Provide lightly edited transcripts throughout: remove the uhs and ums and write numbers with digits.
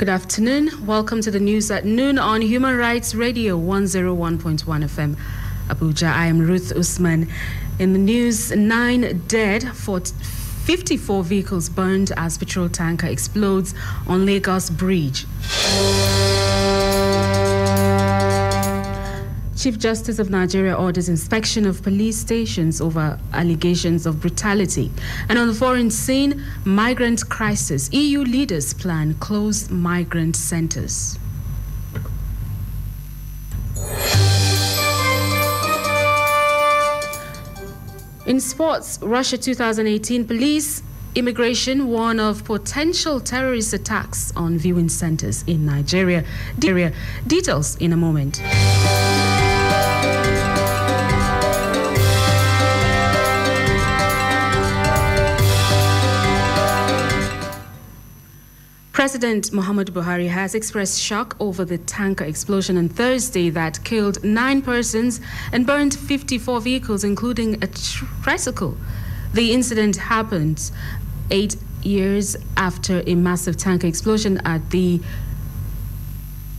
Good afternoon. Welcome to the news at noon on Human Rights Radio 101.1 FM, Abuja. I am Ruth Usman. In the news, 9 dead, 54 vehicles burned as petrol tanker explodes on Lagos Bridge. Chief Justice of Nigeria orders inspection of police stations over allegations of brutality. And on the foreign scene, migrant crisis. EU leaders plan closed migrant centers. In sports, Russia 2018 police immigration warn of potential terrorist attacks on viewing centers in Nigeria. Details in a moment. President Muhammadu Buhari has expressed shock over the tanker explosion on Thursday that killed 9 persons and burned 54 vehicles, including a tricycle. The incident happened 8 years after a massive tanker explosion at the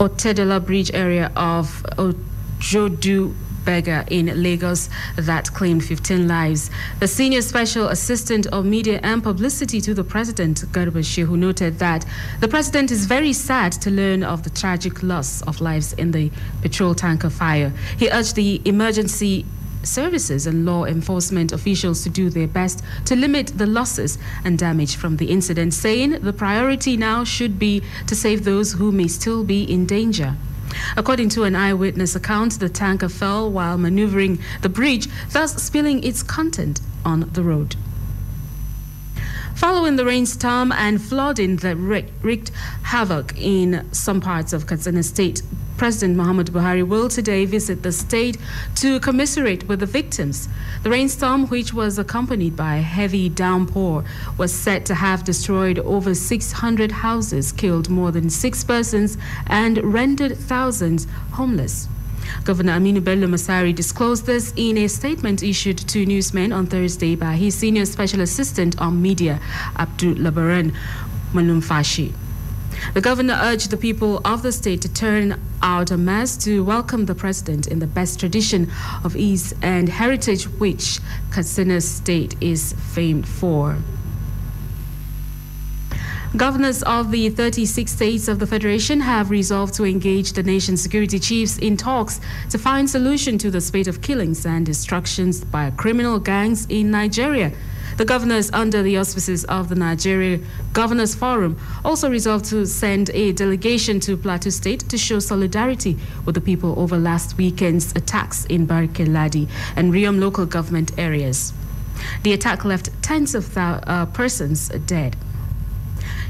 Otedola Bridge area of Ojodu Bega in Lagos that claimed 15 lives. The senior special assistant of media and publicity to the president, Garba Shehu, noted that the president is very sad to learn of the tragic loss of lives in the petrol tanker fire. He urged the emergency services and law enforcement officials to do their best to limit the losses and damage from the incident, saying the priority now should be to save those who may still be in danger. According to an eyewitness account, the tanker fell while maneuvering the bridge, thus spilling its content on the road. Following the rainstorm and flooding that wreaked havoc in some parts of Katsina State, President Muhammadu Buhari will today visit the state to commiserate with the victims. The rainstorm, which was accompanied by a heavy downpour, was said to have destroyed over 600 houses, killed more than 6 persons, and rendered thousands homeless. Governor Aminu Bello Masari disclosed this in a statement issued to newsmen on Thursday by his senior special assistant on media, Abdul Labaran Malumfashi. The governor urged the people of the state to turn out en masse to welcome the president in the best tradition of ease and heritage which Katsina State is famed for. Governors of the 36 states of the Federation have resolved to engage the nation's security chiefs in talks to find solution to the spate of killings and destructions by criminal gangs in Nigeria. The governors, under the auspices of the Nigeria Governors Forum, also resolved to send a delegation to Plateau State to show solidarity with the people over last weekend's attacks in Barkeladi and Riom local government areas. The attack left tens of persons dead.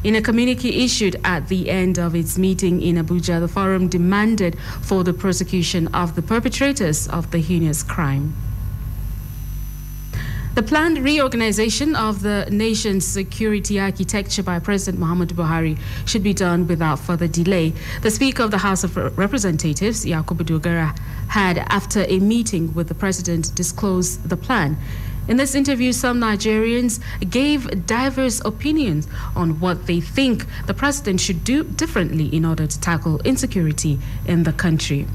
In a communique issued at the end of its meeting in Abuja, the forum demanded for the prosecution of the perpetrators of the heinous crime. The planned reorganization of the nation's security architecture by President Muhammadu Buhari should be done without further delay. The Speaker of the House of Representatives, Yakubu Dogara, had, after a meeting with the President, disclosed the plan. In this interview, some Nigerians gave diverse opinions on what they think the President should do differently in order to tackle insecurity in the country.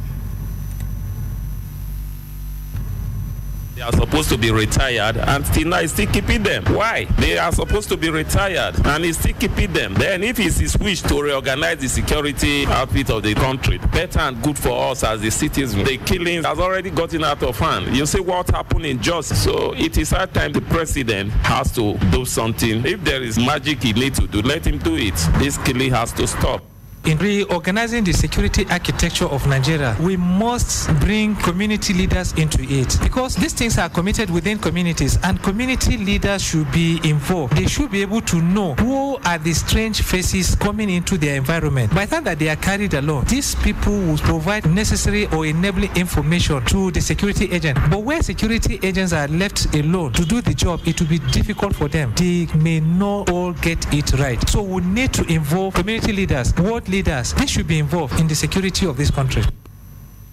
They are supposed to be retired and still now he's still keeping them. Why? They are supposed to be retired and he's still keeping them. Then if it's his wish to reorganize the security outfit of the country, better and good for us as the citizens. The killing has already gotten out of hand. You see what happened in Jos. So it is high time the president has to do something. If there is magic he needs to do, let him do it. This killing has to stop. In reorganizing the security architecture of Nigeria, we must bring community leaders into it because these things are committed within communities and community leaders should be involved. They should be able to know who are the strange faces coming into their environment. By the time that they are carried along, these people will provide necessary or enabling information to the security agent. But where security agents are left alone to do the job, it will be difficult for them. They may not all get it right. So we need to involve community leaders, world leaders. They should be involved in the security of this country.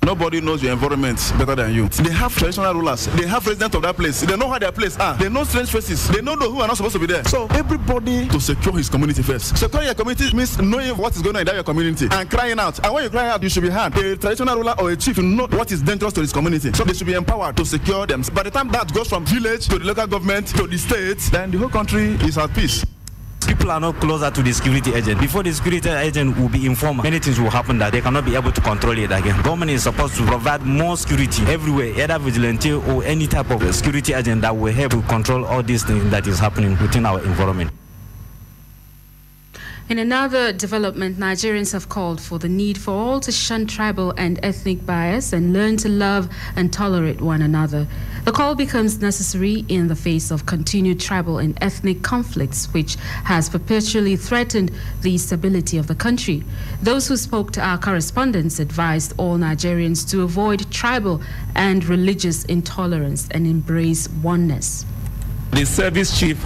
Nobody knows your environment better than you. They have traditional rulers. They have residents of that place. They know how their place are. They know strange faces. They know who are not supposed to be there. So everybody to secure his community first. Securing your community means knowing what is going on in that your community and crying out. And when you cry out, you should be heard. A traditional ruler or a chief know what is dangerous to his community. So they should be empowered to secure them. By the time that goes from village to the local government to the state, then the whole country is at peace. People are not closer to the security agent. Before the security agent will be informed, many things will happen that they cannot be able to control it again. Government is supposed to provide more security everywhere, either vigilante or any type of security agent that will help to control all these things that is happening within our environment. In another development, Nigerians have called for the need for all to shun tribal and ethnic bias and learn to love and tolerate one another. The call becomes necessary in the face of continued tribal and ethnic conflicts, which has perpetually threatened the stability of the country. Those who spoke to our correspondents advised all Nigerians to avoid tribal and religious intolerance and embrace oneness. The service chief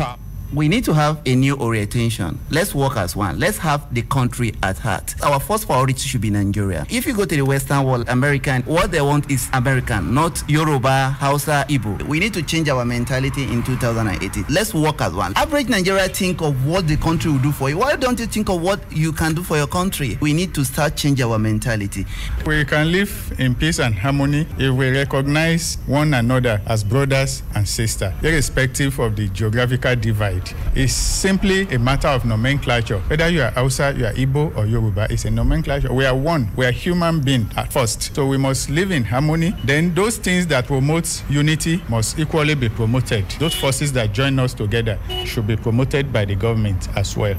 we need to have a new orientation. Let's work as one. Let's have the country at heart. Our first priority should be Nigeria. If you go to the Western world, American, what they want is American, not Yoruba, Hausa, Igbo. We need to change our mentality in 2018. Let's work as one. Average Nigeria think of what the country will do for you. Why don't you think of what you can do for your country? We need to start changing our mentality. We can live in peace and harmony if we recognize one another as brothers and sisters, irrespective of the geographical divide. It's simply a matter of nomenclature. Whether you are Hausa, you are Igbo or Yoruba, it's a nomenclature. We are one. We are human beings at first. So we must live in harmony. Then those things that promote unity must equally be promoted. Those forces that join us together should be promoted by the government as well.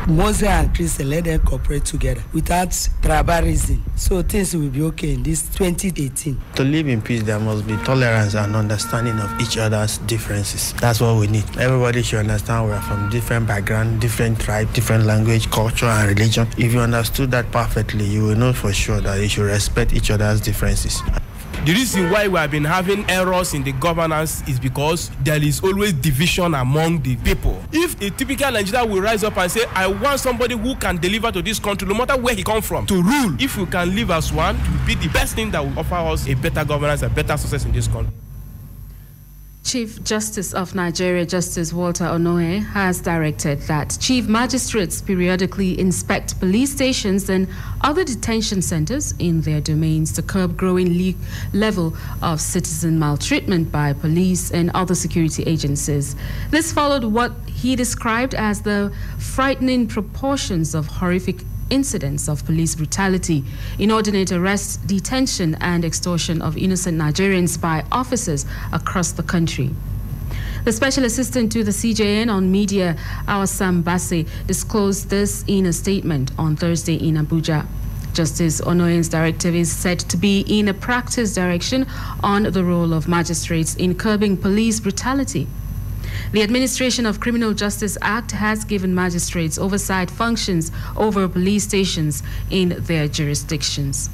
Moses and Christian, let them cooperate together without tribalism. So things will be okay in this 2018. To live in peace, there must be tolerance and understanding of each other's differences. That's what we need. Everybody should understand we are from different background, different tribe, different language, culture, and religion. If you understood that perfectly, you will know for sure that you should respect each other's differences. The reason why we have been having errors in the governance is because there is always division among the people. If a typical Nigerian will rise up and say, I want somebody who can deliver to this country, no matter where he comes from, to rule. If we can live as one, it will be the best thing that will offer us a better governance, a better success in this country. Chief Justice of Nigeria, Justice Walter Onohe, has directed that chief magistrates periodically inspect police stations and other detention centers in their domains to curb growing level of citizen maltreatment by police and other security agencies. This followed what he described as the frightening proportions of horrific incidents of police brutality, inordinate arrest, detention, and extortion of innocent Nigerians by officers across the country. The Special Assistant to the CJN on Media, Awasam Basse, disclosed this in a statement on Thursday in Abuja. Justice Onoyen's directive is said to be in a practice direction on the role of magistrates in curbing police brutality. The Administration of Criminal Justice Act has given magistrates oversight functions over police stations in their jurisdictions.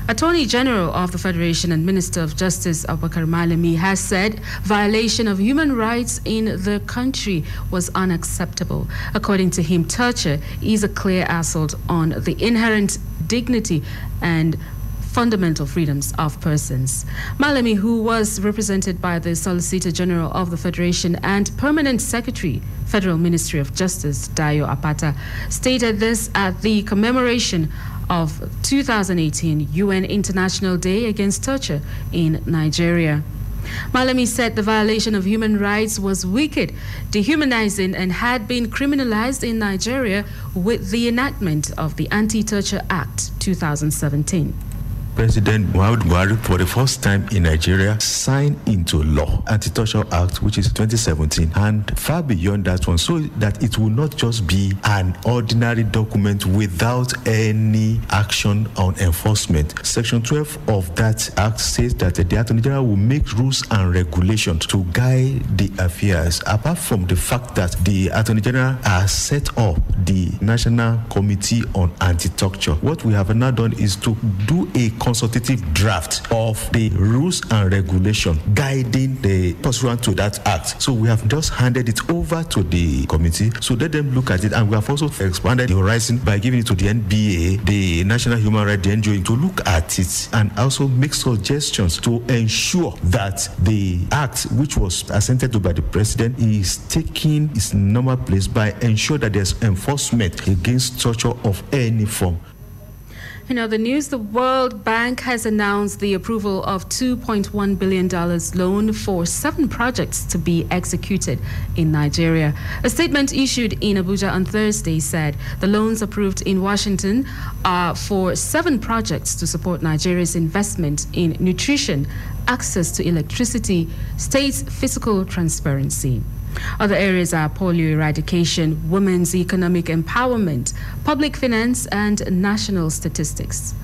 Attorney General of the Federation and Minister of Justice Abubakar Malami has said violation of human rights in the country was unacceptable. According to him, torture is a clear assault on the inherent dignity and fundamental freedoms of persons. Malami, who was represented by the Solicitor General of the Federation and Permanent Secretary, Federal Ministry of Justice, Dayo Apata, stated this at the commemoration of 2018 UN International Day Against Torture in Nigeria. Malami said the violation of human rights was wicked, dehumanizing, and had been criminalized in Nigeria with the enactment of the Anti-Torture Act 2017. President Muhammadu Buhari, for the first time in Nigeria, signed into law Anti-Torture Act, which is 2017, and far beyond that one, so that it will not just be an ordinary document without any action on enforcement. Section 12 of that act says that the Attorney General will make rules and regulations to guide the affairs. Apart from the fact that the Attorney General has set up the National Committee on Anti-Torture, what we have now done is to do a consultative draft of the rules and regulation guiding the pursuant to that act. So we have just handed it over to the committee, so let them look at it, and we have also expanded the horizon by giving it to the NBA, the National Human Rights, the NGO, to look at it and also make suggestions to ensure that the act which was assented to by the president is taking its normal place by ensuring that there's enforcement against torture of any form. In other news, the World Bank has announced the approval of $2.1 billion loan for 7 projects to be executed in Nigeria. A statement issued in Abuja on Thursday said the loans approved in Washington are for 7 projects to support Nigeria's investment in nutrition, access to electricity, state fiscal transparency. Other areas are polio eradication, women's economic empowerment, public finance, and national statistics.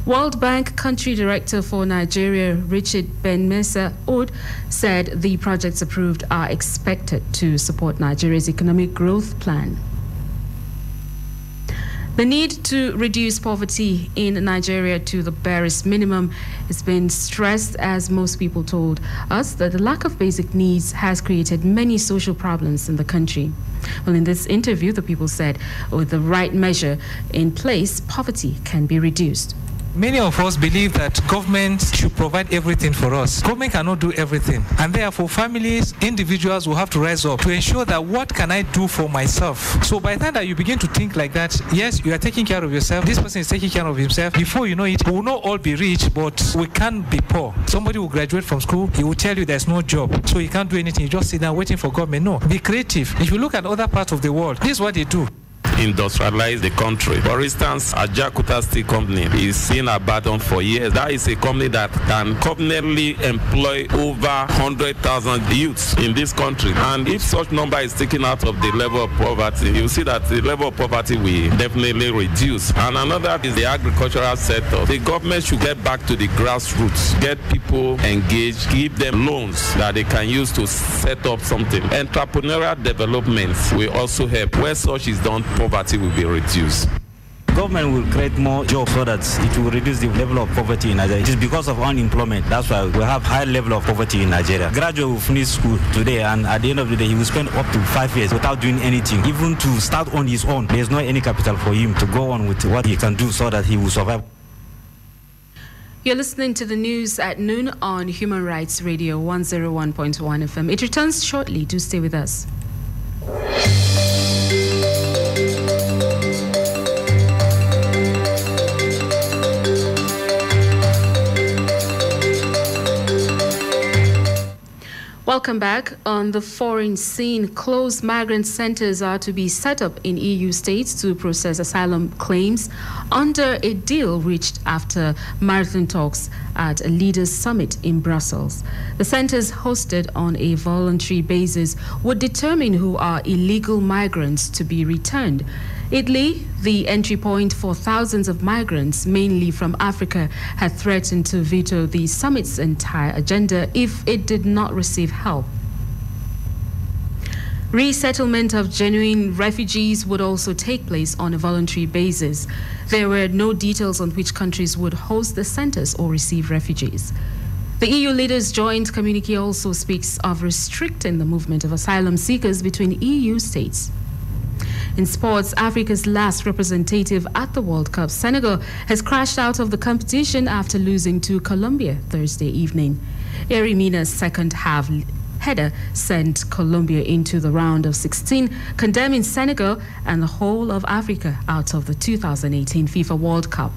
World Bank Country Director for Nigeria, Richard Ben-Mesa Oud, said the projects approved are expected to support Nigeria's economic growth plan. The need to reduce poverty in Nigeria to the barest minimum has been stressed, as most people told us that the lack of basic needs has created many social problems in the country. Well, in this interview, the people said with the right measure in place, poverty can be reduced. Many of us believe that government should provide everything for us. Government cannot do everything. And therefore, families, individuals will have to rise up to ensure that what can I do for myself? So by the time that you begin to think like that, yes, you are taking care of yourself. This person is taking care of himself. Before you know it, we will not all be rich, but we can't be poor. Somebody will graduate from school, he will tell you there's no job. So he can't do anything. You just sit down waiting for government. No, be creative. If you look at other parts of the world, this is what they do. Industrialize the country. For instance, Ajakuta Steel Company is seen abandoned for years. That is a company that can confidently employ over 100,000 youths in this country. And if such number is taken out of the level of poverty, you see that the level of poverty will definitely reduce. And another is the agricultural sector. The government should get back to the grassroots, get people engaged, give them loans that they can use to set up something. Entrepreneurial development will also help. Where such is done, poverty will be reduced. Government will create more jobs so that it will reduce the level of poverty in Nigeria. It is because of unemployment. That's why we have high level of poverty in Nigeria. Graduate will finish school today, and at the end of the day, he will spend up to 5 years without doing anything. Even to start on his own, there's not any capital for him to go on with what he can do so that he will survive. You're listening to the news at noon on Human Rights Radio 101.1 FM. It returns shortly. Do stay with us. Welcome back. On the foreign scene, closed migrant centers are to be set up in EU states to process asylum claims under a deal reached after marathon talks at a leaders' summit in Brussels. The centers, hosted on a voluntary basis, would determine who are illegal migrants to be returned. Italy, the entry point for thousands of migrants, mainly from Africa, had threatened to veto the summit's entire agenda if it did not receive help. Resettlement of genuine refugees would also take place on a voluntary basis. There were no details on which countries would host the centers or receive refugees. The EU leaders' joint communique also speaks of restricting the movement of asylum seekers between EU states. In sports, Africa's last representative at the World Cup, Senegal, has crashed out of the competition after losing to Colombia Thursday evening. Yerry Mina's second half header sent Colombia into the round of 16, condemning Senegal and the whole of Africa out of the 2018 FIFA World Cup.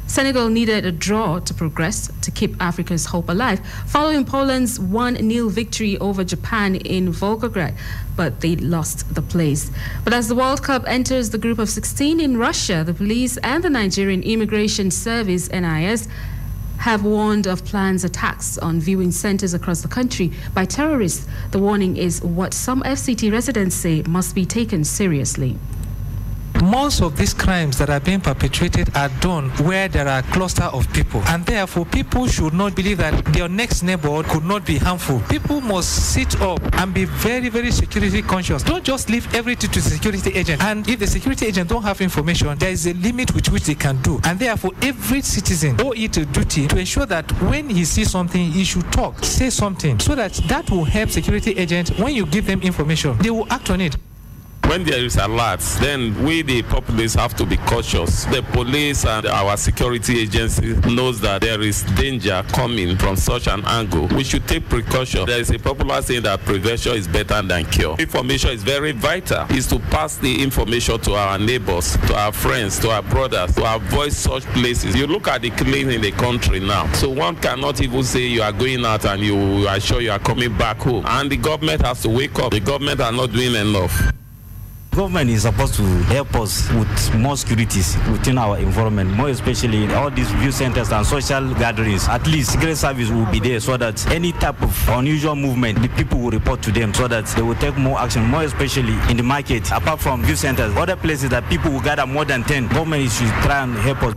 Senegal needed a draw to progress to keep Africa's hope alive, following Poland's 1-0 victory over Japan in Volgograd, but they lost the place. But as the World Cup enters the group of 16 in Russia, the police and the Nigerian Immigration Service, NIS, have warned of planned attacks on viewing centers across the country by terrorists. The warning is what some FCT residents say must be taken seriously. most of these crimes that are being perpetrated are done where there are cluster of people, and therefore people should not believe that their next neighbor could not be harmful. People must sit up and be very, very security conscious. Don't just leave everything to the security agent, and if the security agent don't have information, there is a limit with which they can do, and therefore every citizen owe it a duty to ensure that when he sees something, he should talk, say something, so that will help security agents. When you give them information, they will act on it. When there is alerts, then we, the populace, have to be cautious. The police and our security agency knows that there is danger coming from such an angle. We should take precaution. There is a popular saying that prevention is better than cure. Information is very vital. It's to pass the information to our neighbors, to our friends, to our brothers, to avoid such places. You look at the killing in the country now. So one cannot even say you are going out and you are sure you are coming back home. And the government has to wake up. The government are not doing enough. Government is supposed to help us with more securities within our environment, more especially in all these view centers and social gatherings. At least Secret Service will be there so that any type of unusual movement, the people will report to them so that they will take more action, more especially in the market. Apart from view centers, other places that people will gather more than 10, government should try and help us.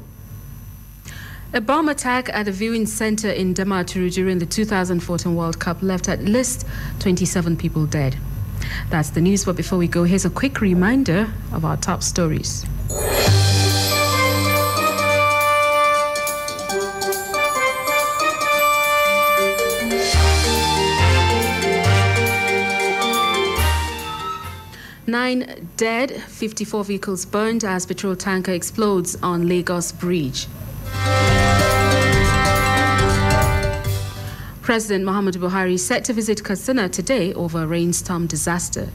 A bomb attack at a viewing center in Damaturu during the 2014 World Cup left at least 27 people dead. That's the news, but before we go, here's a quick reminder of our top stories. Nine dead, 54 vehicles burned as petrol tanker explodes on Lagos Bridge. President Muhammadu Buhari set to visit Katsina today over rainstorm disaster.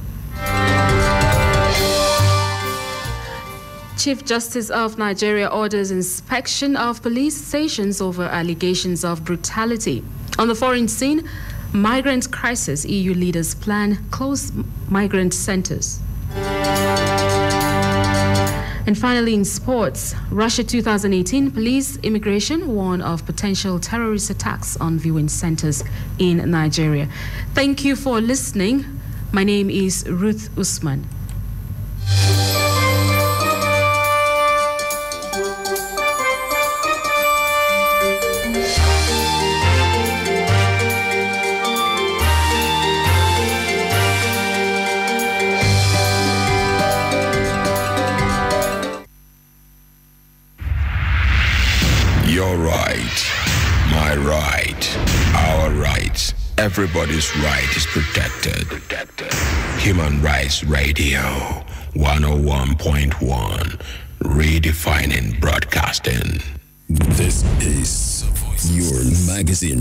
Chief Justice of Nigeria orders inspection of police stations over allegations of brutality. On the foreign scene, migrant crisis, EU leaders plan close migrant centers. And finally, in sports, Russia 2018 police immigration warn of potential terrorist attacks on viewing centers in Nigeria. Thank you for listening. My name is Ruth Usman. Your right, my right, our right. Everybody's right is protected. Human Rights Radio 101.1, redefining broadcasting. This is your magazine.